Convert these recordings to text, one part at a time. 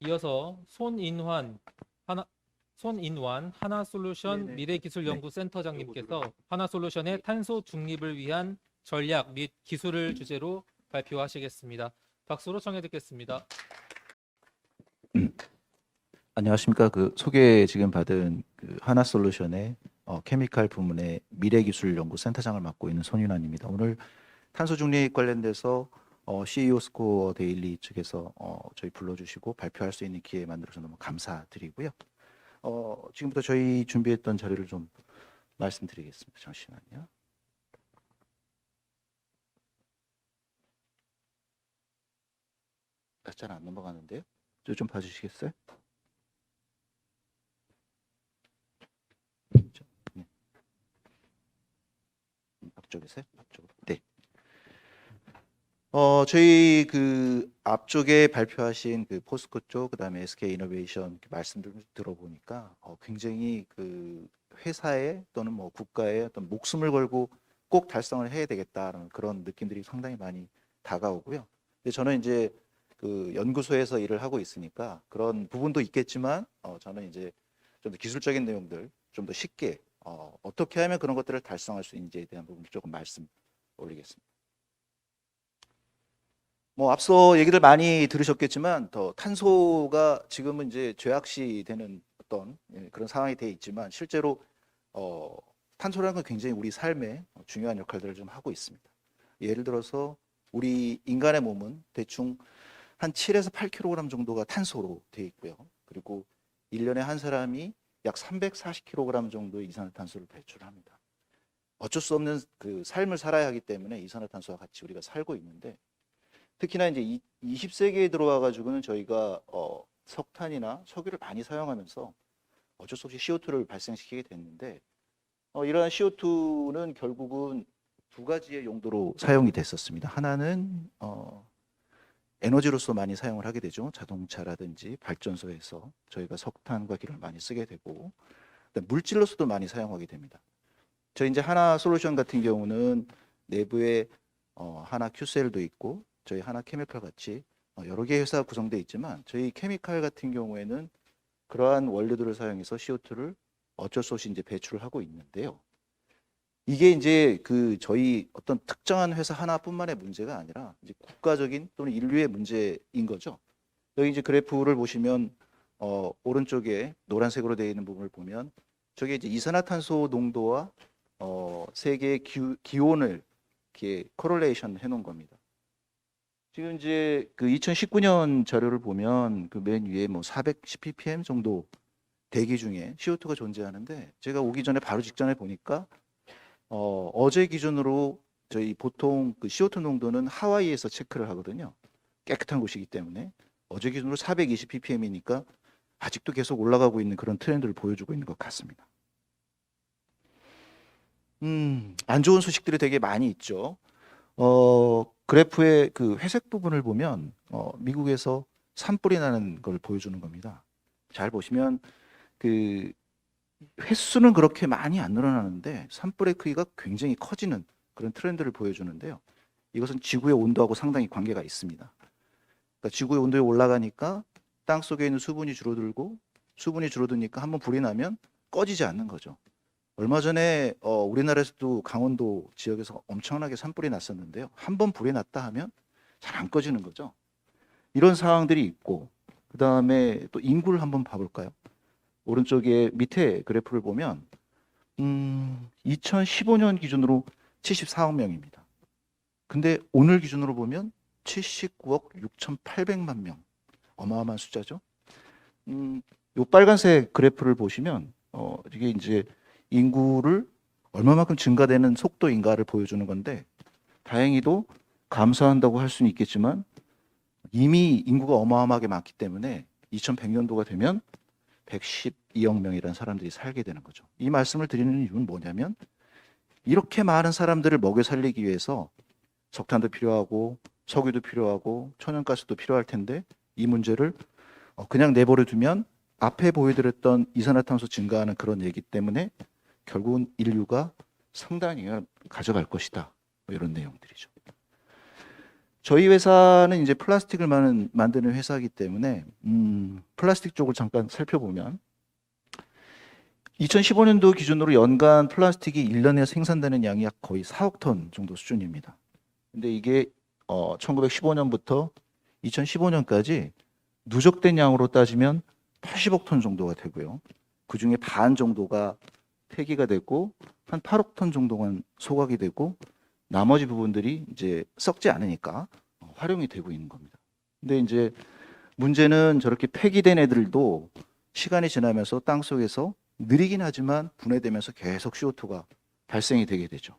이어서 손인완 하나솔루션 네네. 네. 미래기술연구센터장님께서 하나솔루션의 예. 탄소 중립을 위한 전략 및 기술을 주제로 발표하시겠습니다. 박수로 청해 듣겠습니다. 안녕하십니까. 소개 지금 받은 하나솔루션의 케미칼 부문의 미래기술연구센터장을 맡고 있는 손윤환입니다. 오늘 탄소 중립 관련돼서 CEO 스코어 데일리 측에서 저희 불러주시고 발표할 수 있는 기회 만들어서 너무 감사드리고요. 지금부터 저희 준비했던 자료를 좀 말씀드리겠습니다. 잠시만요. 잘 안 넘어가는데요. 저 좀 봐주시겠어요? 네. 앞쪽에서요? 앞쪽으로. 네. 저희 앞쪽에 발표하신 포스코 쪽, 그다음에 SK 이노베이션 말씀들 들어보니까 굉장히 회사에 또는 뭐 국가에 어떤 목숨을 걸고 꼭 달성을 해야 되겠다는 그런 느낌들이 상당히 많이 다가오고요. 근데 저는 이제 연구소에서 일을 하고 있으니까 그런 부분도 있겠지만 저는 이제 좀 더 기술적인 내용들 좀 더 쉽게 어떻게 하면 그런 것들을 달성할 수 있는지에 대한 부분을 조금 말씀 올리겠습니다. 뭐 앞서 얘기를 많이 들으셨겠지만 더 탄소가 지금은 이제 죄악시 되는 어떤 그런 상황이 돼 있지만 실제로 어, 탄소라는 건 굉장히 우리 삶에 중요한 역할들을 좀 하고 있습니다. 예를 들어서 우리 인간의 몸은 대충 한 7에서 8kg 정도가 탄소로 돼 있고요. 그리고 1년에 한 사람이 약 340kg 정도의 이산화탄소를 배출합니다. 어쩔 수 없는 삶을 살아야 하기 때문에 이산화탄소와 같이 우리가 살고 있는데 특히나 이제 20세기에 들어와 가지고는 저희가 석탄이나 석유를 많이 사용하면서 어쩔 수 없이 CO2를 발생시키게 됐는데 이러한 CO2는 결국은 두 가지의 용도로 사용이 됐었습니다. 하나는 에너지로서 많이 사용을 하게 되죠. 자동차라든지 발전소에서 저희가 석탄과 기름을 많이 쓰게 되고 물질로서도 많이 사용하게 됩니다. 저희 이제 하나 솔루션 같은 경우는 내부에 하나 큐셀도 있고 저희 하나 케미칼 같이 여러 개의 회사가 구성되어 있지만 저희 케미칼 같은 경우에는 그러한 원료들을 사용해서 CO2를 어쩔 수 없이 이제 배출을 하고 있는데요. 이게 이제 저희 어떤 특정한 회사 하나뿐만의 문제가 아니라 이제 국가적인 또는 인류의 문제인 거죠. 여기 이제 그래프를 보시면 오른쪽에 노란색으로 되어 있는 부분을 보면 저게 이제 이산화탄소 농도와 세계의 기온을 이렇게 코릴레이션 해놓은 겁니다. 지금 이제 2019년 자료를 보면 맨 위에 뭐 410ppm 정도 대기 중에 CO2가 존재하는데 제가 오기 전에 바로 직전에 보니까 어제 기준으로 저희 보통 CO2 농도는 하와이에서 체크를 하거든요. 깨끗한 곳이기 때문에 어제 기준으로 420ppm이니까 아직도 계속 올라가고 있는 그런 트렌드를 보여주고 있는 것 같습니다. 안 좋은 소식들이 되게 많이 있죠. 그래프의 회색 부분을 보면 미국에서 산불이 나는 걸 보여주는 겁니다. 잘 보시면 횟수는 그렇게 많이 안 늘어나는데 산불의 크기가 굉장히 커지는 그런 트렌드를 보여주는데요. 이것은 지구의 온도하고 상당히 관계가 있습니다. 그러니까 지구의 온도가 올라가니까 땅 속에 있는 수분이 줄어들고 수분이 줄어드니까 한번 불이 나면 꺼지지 않는 거죠. 얼마 전에 우리나라에서도 강원도 지역에서 엄청나게 산불이 났었는데요. 한번 불이 났다 하면 잘 안 꺼지는 거죠. 이런 상황들이 있고 그다음에 또 인구를 한번 봐볼까요? 오른쪽에 밑에 그래프를 보면 2015년 기준으로 74억 명입니다. 근데 오늘 기준으로 보면 79억 6,800만 명. 어마어마한 숫자죠. 요 빨간색 그래프를 보시면 이게 이제 인구를 얼마만큼 증가되는 속도인가를 보여주는 건데 다행히도 감소한다고 할 수는 있겠지만 이미 인구가 어마어마하게 많기 때문에 2100년도가 되면 112억 명이라는 사람들이 살게 되는 거죠. 이 말씀을 드리는 이유는 뭐냐면 이렇게 많은 사람들을 먹여 살리기 위해서 석탄도 필요하고 석유도 필요하고 천연가스도 필요할 텐데 이 문제를 그냥 내버려 두면 앞에 보여드렸던 이산화탄소 증가하는 그런 얘기 때문에 결국은 인류가 상당히 가져갈 것이다. 뭐 이런 내용들이죠. 저희 회사는 이제 플라스틱을 만드는 회사이기 때문에 플라스틱 쪽을 잠깐 살펴보면 2015년도 기준으로 연간 플라스틱이 1년에 생산되는 양이 약 거의 4억 톤 정도 수준입니다. 근데 이게 1915년부터 2015년까지 누적된 양으로 따지면 80억 톤 정도가 되고요. 그중에 반 정도가 폐기가 되고 한 8억 톤 정도만 소각이 되고 나머지 부분들이 이제 썩지 않으니까 활용이 되고 있는 겁니다. 근데 이제 문제는 저렇게 폐기된 애들도 시간이 지나면서 땅 속에서 느리긴 하지만 분해되면서 계속 CO2가 발생이 되게 되죠.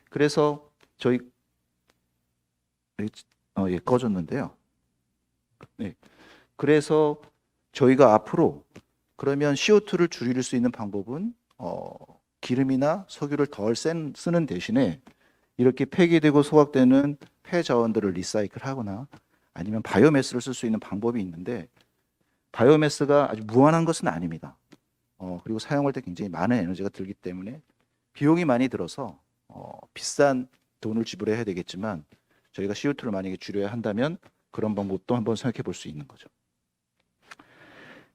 그래서 저희 예, 꺼졌는데요. 네. 그래서 저희가 앞으로 그러면 CO2를 줄일 수 있는 방법은 기름이나 석유를 덜 쓰는 대신에 이렇게 폐기되고 소각되는 폐 자원들을 리사이클하거나 아니면 바이오매스를 쓸 수 있는 방법이 있는데 바이오매스가 아주 무한한 것은 아닙니다. 그리고 사용할 때 굉장히 많은 에너지가 들기 때문에 비용이 많이 들어서 비싼 돈을 지불해야 되겠지만 저희가 CO2를 만약에 줄여야 한다면 그런 방법도 한번 생각해 볼 수 있는 거죠.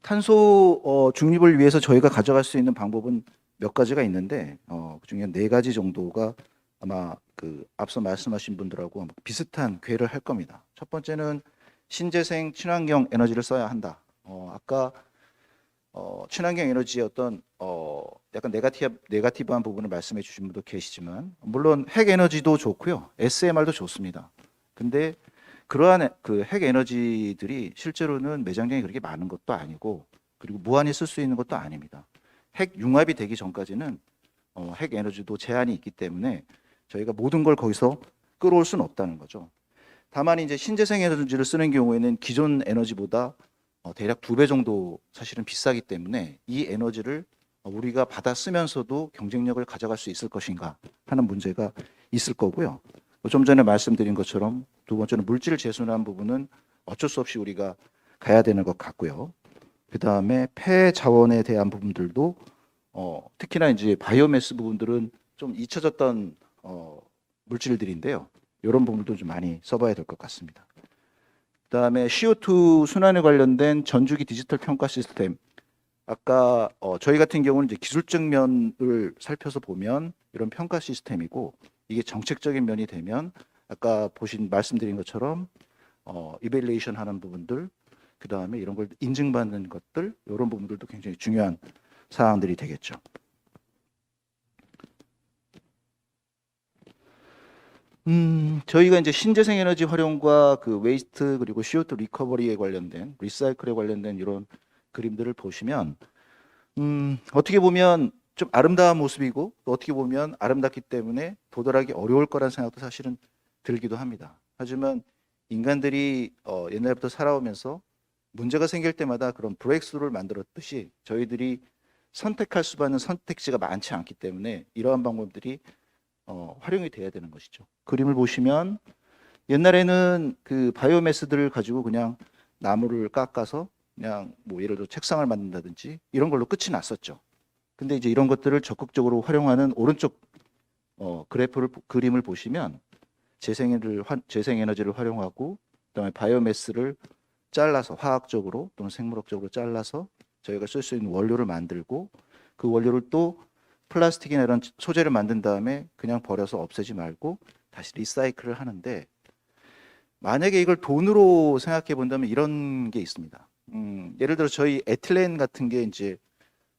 탄소 중립을 위해서 저희가 가져갈 수 있는 방법은 몇 가지가 있는데 그중에 4가지 정도가 아마 그 앞서 말씀하신 분들하고 비슷한 궤를 할 겁니다. 첫 번째는 신재생 친환경 에너지를 써야 한다. 아까 친환경 에너지의 어떤 약간 네가티브한 부분을 말씀해 주신 분도 계시지만 물론 핵 에너지도 좋고요. SMR도 좋습니다. 근데 그러한 그 핵 에너지들이 실제로는 매장량이 그렇게 많은 것도 아니고 그리고 무한히 쓸 수 있는 것도 아닙니다. 핵 융합이 되기 전까지는 핵 에너지도 제한이 있기 때문에 저희가 모든 걸 거기서 끌어올 수는 없다는 거죠. 다만 이제 신재생 에너지를 쓰는 경우에는 기존 에너지보다 대략 2배 정도 사실은 비싸기 때문에 이 에너지를 우리가 받아 쓰면서도 경쟁력을 가져갈 수 있을 것인가 하는 문제가 있을 거고요. 좀 전에 말씀드린 것처럼 두 번째는 물질 재순환 부분은 어쩔 수 없이 우리가 가야 되는 것 같고요. 그 다음에 폐 자원에 대한 부분들도 특히나 이제 바이오매스 부분들은 좀 잊혀졌던 물질들인데요. 이런 부분도 좀 많이 써봐야 될 것 같습니다. 그 다음에 CO2 순환에 관련된 전주기 디지털 평가 시스템. 아까 저희 같은 경우는 이제 기술적 면을 살펴서 보면 이런 평가 시스템이고 이게 정책적인 면이 되면 아까 말씀드린 것처럼 이벨리에이션 하는 부분들 그 다음에 이런 걸 인증받는 것들 이런 부분들도 굉장히 중요한 사항들이 되겠죠. 저희가 이제 신재생 에너지 활용과 그 웨이스트 그리고 CO2 리커버리에 관련된 리사이클에 관련된 이런 그림들을 보시면 어떻게 보면 좀 아름다운 모습이고 또 어떻게 보면 아름답기 때문에 도달하기 어려울 거란 생각도 사실은 들기도 합니다. 하지만 인간들이 옛날부터 살아오면서 문제가 생길 때마다 그런 브레이크스루를 만들었듯이 저희들이 선택할 수밖에 선택지가 많지 않기 때문에 이러한 방법들이 활용이 돼야 되는 것이죠. 그림을 보시면 옛날에는 그 바이오매스들을 가지고 그냥 나무를 깎아서 그냥 뭐 예를 들어 책상을 만든다든지 이런 걸로 끝이 났었죠. 근데 이제 이런 것들을 적극적으로 활용하는 오른쪽 그림을 보시면 재생 에너지를 활용하고 그다음에 바이오매스를 잘라서 화학적으로 또는 생물학적으로 잘라서 저희가 쓸 수 있는 원료를 만들고 그 원료를 또 플라스틱이나 이런 소재를 만든 다음에 그냥 버려서 없애지 말고 다시 리사이클을 하는데 만약에 이걸 돈으로 생각해 본다면 이런 게 있습니다. 예를 들어 저희 에틸렌 같은 게 이제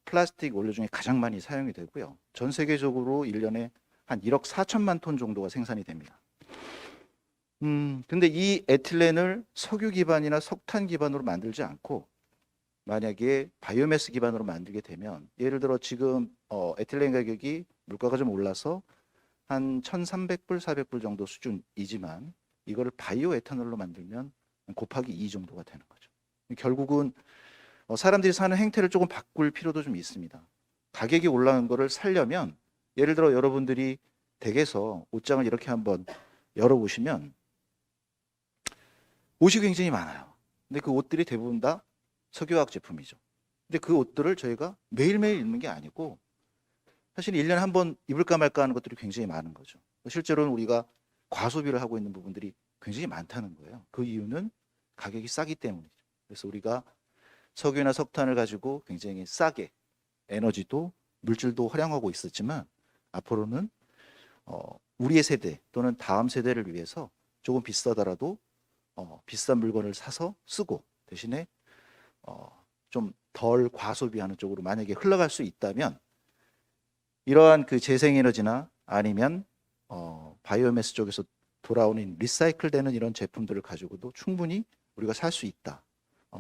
플라스틱 원료 중에 가장 많이 사용이 되고요. 전 세계적으로 1년에 한 1억 4천만 톤 정도가 생산이 됩니다. 근데 이 에틸렌을 석유 기반이나 석탄 기반으로 만들지 않고 만약에 바이오매스 기반으로 만들게 되면 예를 들어 지금 에틸렌 가격이 물가가 좀 올라서 한 1,300불, 400불 정도 수준이지만 이거를 바이오 에탄올로 만들면 곱하기 2 정도가 되는 거죠. 결국은 사람들이 사는 행태를 조금 바꿀 필요도 좀 있습니다. 가격이 올라간 거를 살려면 예를 들어 여러분들이 댁에서 옷장을 이렇게 한번 열어보시면 옷이 굉장히 많아요. 근데 그 옷들이 대부분 다 석유화학 제품이죠. 근데 그 옷들을 저희가 매일매일 입는 게 아니고 사실 1년에 한 번 입을까 말까 하는 것들이 굉장히 많은 거죠. 실제로는 우리가 과소비를 하고 있는 부분들이 굉장히 많다는 거예요. 그 이유는 가격이 싸기 때문이죠. 그래서 우리가 석유나 석탄을 가지고 굉장히 싸게 에너지도 물질도 활용하고 있었지만 앞으로는 우리의 세대 또는 다음 세대를 위해서 조금 비싸더라도 비싼 물건을 사서 쓰고 대신에 좀 덜 과소비하는 쪽으로 만약에 흘러갈 수 있다면 이러한 그 재생에너지나 아니면 바이오매스 쪽에서 돌아오는 리사이클 되는 이런 제품들을 가지고도 충분히 우리가 살 수 있다.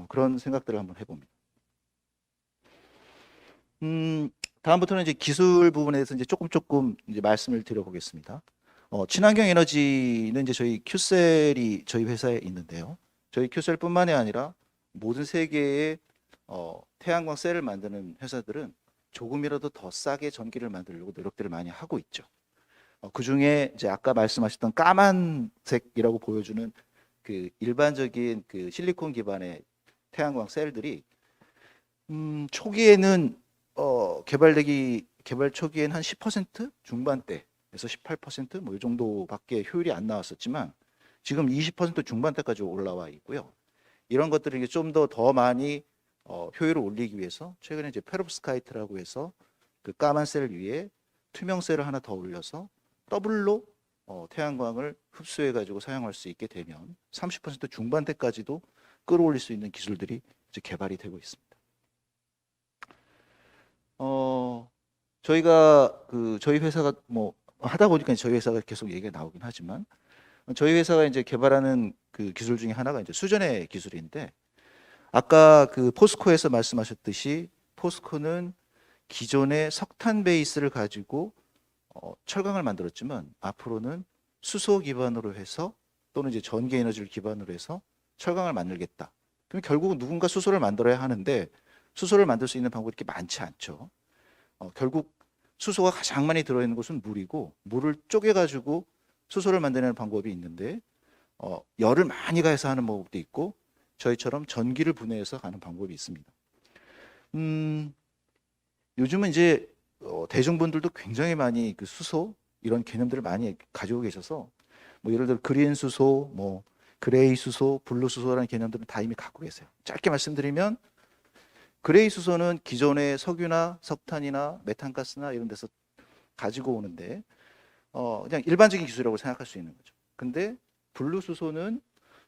그런 생각들을 한번 해봅니다. 다음부터는 이제 기술 부분에 대해서 이제 조금 이제 말씀을 드려보겠습니다. 친환경 에너지는 이제 저희 큐셀이 저희 회사에 있는데요. 저희 큐셀뿐만이 아니라 모든 세계의 태양광 셀을 만드는 회사들은 조금이라도 더 싸게 전기를 만들려고 노력들을 많이 하고 있죠. 그 중에 이제 아까 말씀하셨던 까만색이라고 보여주는 그 일반적인 그 실리콘 기반의 태양광 셀들이 초기에는 개발 초기에는 한 10% 중반대에서 18%뭐 이 정도밖에 효율이 안 나왔었지만 지금 20% 중반대까지 올라와 있고요. 이런 것들을 좀 더 많이 효율을 올리기 위해서 최근에 이제 페롭스카이트라고 해서 그 까만 셀 위에 투명 셀을 하나 더 올려서 더블로 태양광을 흡수해 가지고 사용할 수 있게 되면 30% 중반대까지도 끌어올릴 수 있는 기술들이 이제 개발이 되고 있습니다. 저희가 저희 회사가 뭐 하다 보니까 저희 회사가 계속 얘기가 나오긴 하지만 저희 회사가 이제 개발하는 그 기술 중에 하나가 이제 수전의 기술인데 아까 그 포스코에서 말씀하셨듯이 포스코는 기존의 석탄 베이스를 가지고 철강을 만들었지만 앞으로는 수소 기반으로 해서 또는 이제 전기 에너지를 기반으로 해서 철강을 만들겠다. 그럼 결국은 누군가 수소를 만들어야 하는데 수소를 만들 수 있는 방법이 이렇게 많지 않죠. 결국 수소가 가장 많이 들어있는 곳은 물이고 물을 쪼개가지고 수소를 만드는 방법이 있는데 열을 많이 가해서 하는 방법도 있고 저희처럼 전기를 분해해서 가는 방법이 있습니다. 요즘은 이제 대중분들도 굉장히 많이 그 수소 이런 개념들을 많이 가지고 계셔서 뭐 예를 들어 그린 수소, 뭐 그레이 수소, 블루 수소라는 개념들은 다 이미 갖고 계세요. 짧게 말씀드리면 그레이 수소는 기존의 석유나 석탄이나 메탄가스나 이런 데서 가지고 오는데 그냥 일반적인 기술이라고 생각할 수 있는 거죠. 근데 블루 수소는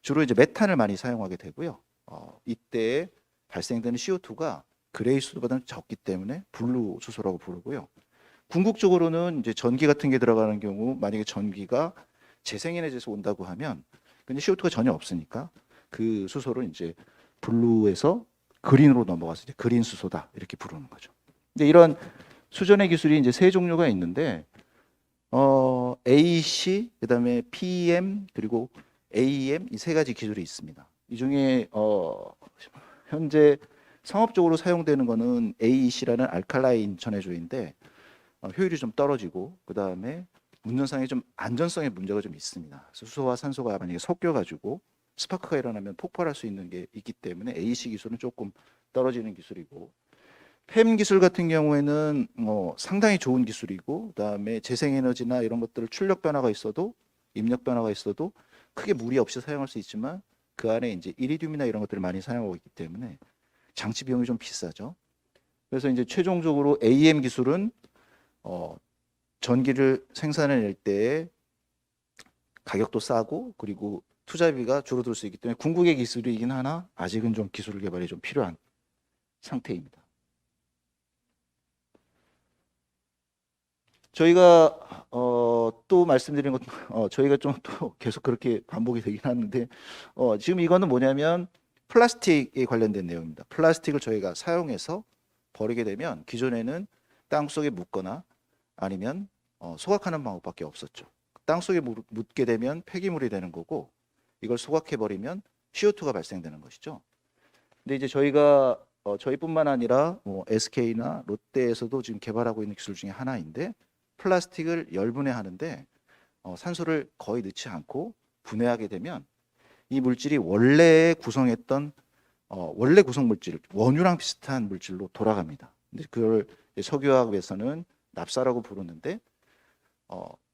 주로 이제 메탄을 많이 사용하게 되고요. 이때 발생되는 CO2가 그레이 수소보다는 적기 때문에 블루 수소라고 부르고요. 궁극적으로는 이제 전기 같은 게 들어가는 경우 만약에 전기가 재생에너지에서 온다고 하면 근데 CO2가 전혀 없으니까 그 수소를 이제 블루에서 그린으로 넘어가서 이제 그린 수소다 이렇게 부르는 거죠. 근데 이런 수전의 기술이 이제 세 종류가 있는데 AEC 그다음에 PEM 그리고 AEM 이 세 가지 기술이 있습니다. 이 중에 현재 상업적으로 사용되는 거는 AEC라는 알칼라인 전해조인데 효율이 좀 떨어지고 그다음에 운전상에 좀 안전성에 문제가 좀 있습니다. 수소와 산소가 만약에 섞여 가지고 스파크가 일어나면 폭발할 수 있는 게 있기 때문에 AEC 기술은 조금 떨어지는 기술이고 팸 기술 같은 경우에는 상당히 좋은 기술이고 그다음에 재생에너지나 이런 것들을 출력 변화가 있어도 입력 변화가 있어도 크게 무리 없이 사용할 수 있지만 그 안에 이제 이리듐이나 이런 것들을 많이 사용하고 있기 때문에 장치 비용이 좀 비싸죠. 그래서 이제 최종적으로 AEM 기술은 전기를 생산해낼 때 가격도 싸고 그리고 투자비가 줄어들 수 있기 때문에 궁극의 기술이긴 하나 아직은 좀 기술 개발이 좀 필요한 상태입니다. 저희가 또 말씀드린 것 저희가 좀 또 계속 그렇게 반복이 되긴 하는데 지금 이거는 뭐냐면 플라스틱에 관련된 내용입니다. 플라스틱을 저희가 사용해서 버리게 되면 기존에는 땅속에 묻거나 아니면 소각하는 방법밖에 없었죠. 땅속에 묻게 되면 폐기물이 되는 거고 이걸 소각해 버리면 CO2가 발생되는 것이죠. 근데 이제 저희가 저희뿐만 아니라 뭐 SK나 롯데에서도 지금 개발하고 있는 기술 중에 하나인데 플라스틱을 열분해하는데 산소를 거의 넣지 않고 분해하게 되면 이 물질이 원래 구성했던 원래 구성 물질 원유랑 비슷한 물질로 돌아갑니다. 근데 그걸 석유화학에서는 납사라고 부르는데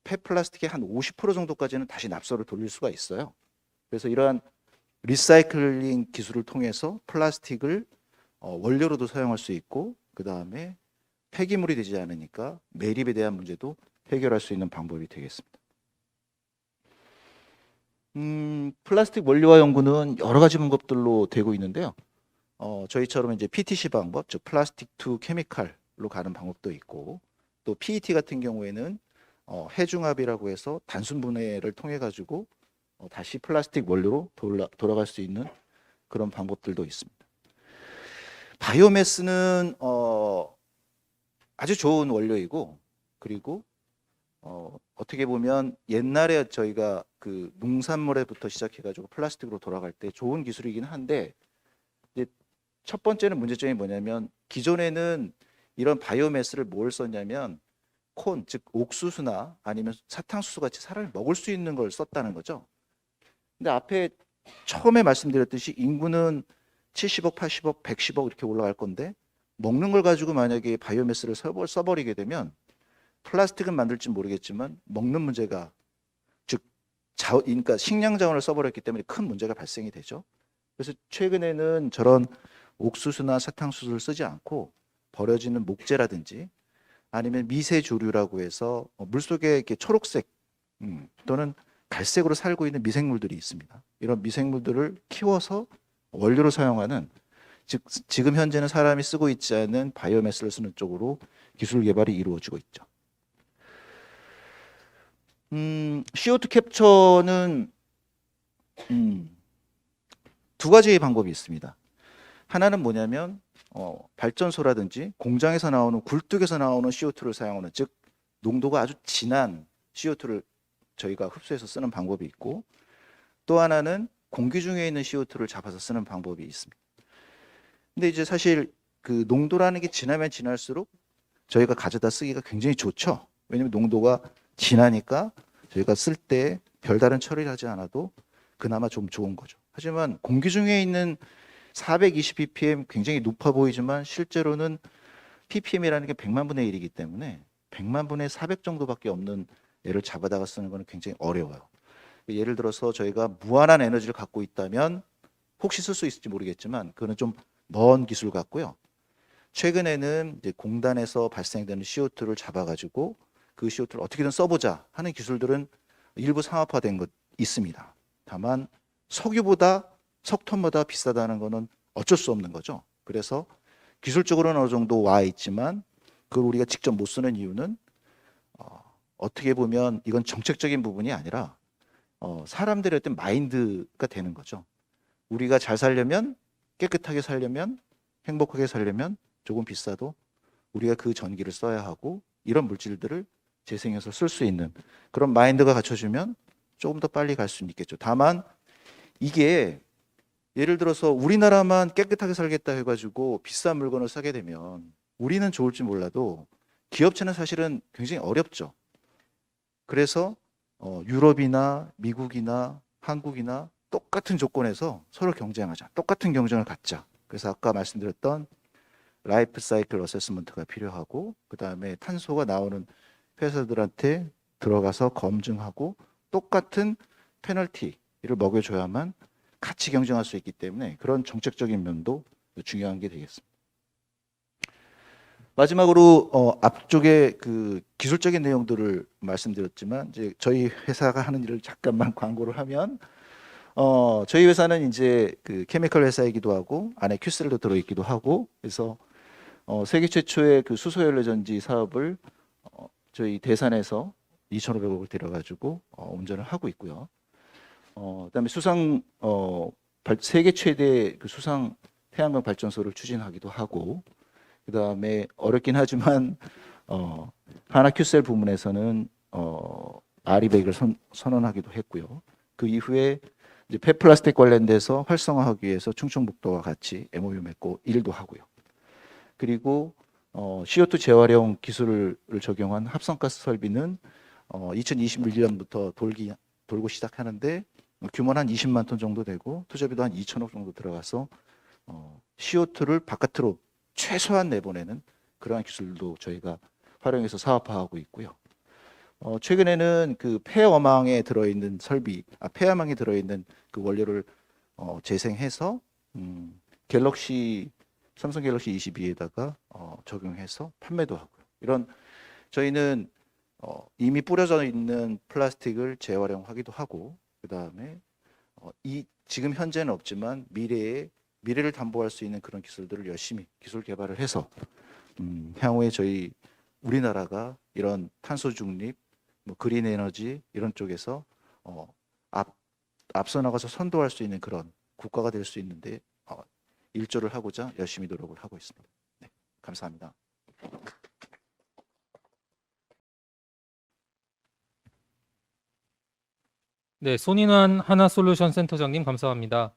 폐플라스틱의 한 50% 정도까지는 다시 납사를 돌릴 수가 있어요. 그래서 이러한 리사이클링 기술을 통해서 플라스틱을 원료로도 사용할 수 있고 그 다음에 폐기물이 되지 않으니까 매립에 대한 문제도 해결할 수 있는 방법이 되겠습니다. 플라스틱 원료화 연구는 여러 가지 방법들로 되고 있는데요. 저희처럼 이제 PTC 방법, 즉 플라스틱 투 케미칼로 가는 방법도 있고, 또 PET 같은 경우에는 해중합이라고 해서 단순 분해를 통해 가지고 다시 플라스틱 원료로 돌아갈 수 있는 그런 방법들도 있습니다. 바이오매스는 아주 좋은 원료이고, 그리고 어떻게 보면 옛날에 저희가 그 농산물에부터 시작해가지고 플라스틱으로 돌아갈 때 좋은 기술이긴 한데, 이제 첫 번째는 문제점이 뭐냐면 기존에는 이런 바이오매스를 뭘 썼냐면 콘, 즉 옥수수나 아니면 사탕수수 같이 사람이 먹을 수 있는 걸 썼다는 거죠. 근데 앞에 처음에 말씀드렸듯이 인구는 70억, 80억, 110억 이렇게 올라갈 건데 먹는 걸 가지고 만약에 바이오매스를 써버리게 되면 플라스틱은 만들지 모르겠지만 먹는 문제가, 즉 그러니까 식량 자원을 써버렸기 때문에 큰 문제가 발생이 되죠. 그래서 최근에는 저런 옥수수나 사탕수수를 쓰지 않고 버려지는 목재라든지 아니면 미세조류라고 해서 물속에 이렇게 초록색 또는 갈색으로 살고 있는 미생물들이 있습니다. 이런 미생물들을 키워서 원료로 사용하는, 즉 지금 현재는 사람이 쓰고 있지 않은 바이오매스를 쓰는 쪽으로 기술 개발이 이루어지고 있죠. CO2 캡처는 두 가지의 방법이 있습니다. 하나는 뭐냐면 발전소라든지 공장에서 나오는 굴뚝에서 나오는 CO2를 사용하는, 즉 농도가 아주 진한 CO2를 저희가 흡수해서 쓰는 방법이 있고, 또 하나는 공기 중에 있는 CO2를 잡아서 쓰는 방법이 있습니다. 근데 이제 사실 그 농도라는 게 진하면 진할수록 저희가 가져다 쓰기가 굉장히 좋죠. 왜냐하면 농도가 진하니까 저희가 쓸 때 별다른 처리를 하지 않아도 그나마 좀 좋은 거죠. 하지만 공기 중에 있는 420 ppm 굉장히 높아 보이지만 실제로는 ppm이라는 게 100만 분의 1이기 때문에 100만 분의 400 정도밖에 없는 애를 잡아다가 쓰는 것은 굉장히 어려워요. 예를 들어서 저희가 무한한 에너지를 갖고 있다면 혹시 쓸 수 있을지 모르겠지만 그거는 좀 먼 기술 같고요. 최근에는 이제 공단에서 발생되는 CO2를 잡아가지고 그 CO2를 어떻게든 써보자 하는 기술들은 일부 상업화된 것 있습니다. 다만 석유보다 석탄보다 비싸다는 것은 어쩔 수 없는 거죠. 그래서 기술적으로는 어느 정도 와 있지만 그걸 우리가 직접 못 쓰는 이유는 어떻게 보면 이건 정책적인 부분이 아니라 사람들의 어떤 마인드가 되는 거죠. 우리가 잘 살려면, 깨끗하게 살려면, 행복하게 살려면 조금 비싸도 우리가 그 전기를 써야 하고 이런 물질들을 재생해서 쓸 수 있는 그런 마인드가 갖춰지면 조금 더 빨리 갈 수는 있겠죠. 다만 이게 예를 들어서 우리나라만 깨끗하게 살겠다 해가지고 비싼 물건을 사게 되면 우리는 좋을지 몰라도 기업체는 사실은 굉장히 어렵죠. 그래서 유럽이나 미국이나 한국이나 똑같은 조건에서 서로 경쟁하자. 똑같은 경쟁을 갖자. 그래서 아까 말씀드렸던 라이프 사이클 어세스먼트가 필요하고, 그 다음에 탄소가 나오는 회사들한테 들어가서 검증하고 똑같은 페널티를 먹여줘야만 같이 경쟁할 수 있기 때문에 그런 정책적인 면도 중요한 게 되겠습니다. 마지막으로 앞쪽에 그 기술적인 내용들을 말씀드렸지만 이제 저희 회사가 하는 일을 잠깐만 광고를 하면 저희 회사는 이제 그 케미컬 회사이기도 하고 안에 큐셀도 들어있기도 하고, 그래서 세계 최초의 그 수소 연료 전지 사업을 저희 대산에서 2,500억을 들여가지고 운전을 하고 있고요. 그다음에 수상 세계 최대 그 수상 태양광 발전소를 추진하기도 하고, 그다음에 어렵긴 하지만 하나 큐셀 부문에서는 아리백을 선언하기도 했고요. 그 이후에 이제 폐플라스틱 관련돼서 활성화하기 위해서 충청북도와 같이 MOU 맺고 일도 하고요. 그리고 CO2 재활용 기술을 적용한 합성가스 설비는 2021년부터 돌고 시작하는데 규모는 한 20만 톤 정도 되고 투자비도 한 2천억 정도 들어가서 CO2를 바깥으로 최소한 내보내는 그러한 기술도 저희가 활용해서 사업화하고 있고요. 최근에는 그 폐어망에 들어있는 폐어망에 들어있는 그 원료를 재생해서 갤럭시 삼성 갤럭시 22에다가 적용해서 판매도 하고요. 이런 저희는 이미 뿌려져 있는 플라스틱을 재활용하기도 하고, 그다음에 이 지금 현재는 없지만 미래를 담보할 수 있는 그런 기술들을 열심히 기술 개발을 해서 향후에 우리나라가 이런 탄소 중립, 뭐 그린 에너지 이런 쪽에서 앞서 나가서 선도할 수 있는 그런 국가가 될 수 있는데 일조를 하고자 열심히 노력을 하고 있습니다. 네, 감사합니다. 네, 손인환 하나솔루션 센터장님 감사합니다.